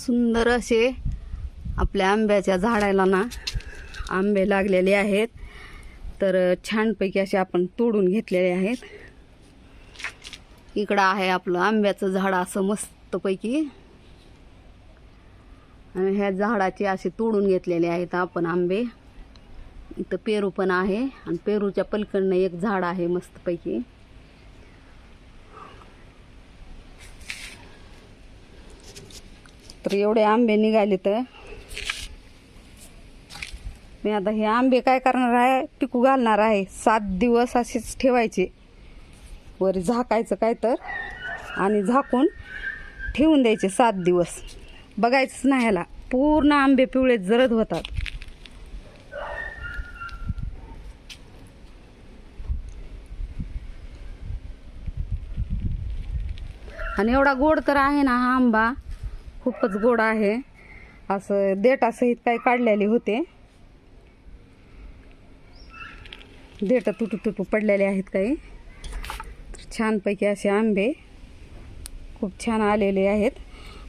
सुंदर असे आपल्या आंब्याच्या झाडाला ना आंबे लागलेले आहेत. तर छानपैकी असे आपण तोडून घेतलेले आहेत. इकडं आहे आपलं आंब्याचं झाड असं मस्तपैकी, आणि ह्या झाडाचे असे तोडून घेतलेले आहेत आपण आंबे. इथं पेरू पण आहे आणि पेरूच्या पलीकडनं एक झाड आहे मस्तपैकी. तर एवढे आंबे निघाले. तर मी आता हे आंबे काय करणार आहे, पिकू घालणार आहे. 7 दिवस असेच ठेवायचे, वर झाकायचं काय तर, आणि झाकून ठेवून द्यायचे 7 दिवस. बघायचंच नाही ह्याला, पूर्ण आंबे पिवळे जरद होतात. आणि एवढा गोड तर आहे ना हा आंबा, खूपच गोड आहे. असं देठासहित काही काढलेले होते, देठ तुटू तुटू पडलेले आहेत काही. छानपैकी असे आंबे खूप छान आलेले आहेत.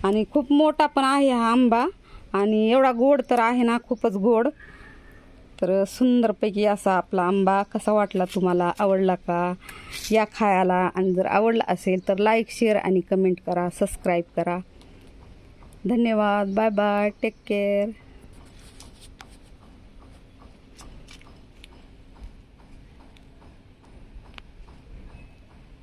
आणि खूप मोठा पण आहे हा आंबा, आणि एवढा गोड तर आहे ना, खूपच गोड. तर सुंदरपैकी असा आपला आंबा. कसा वाटला तुम्हाला, आवडला का, या खायला. आणि जर आवडला असेल तर लाईक, शेअर आणि कमेंट करा, सबस्क्राईब करा. धन्यवाद. Bye bye. Take care.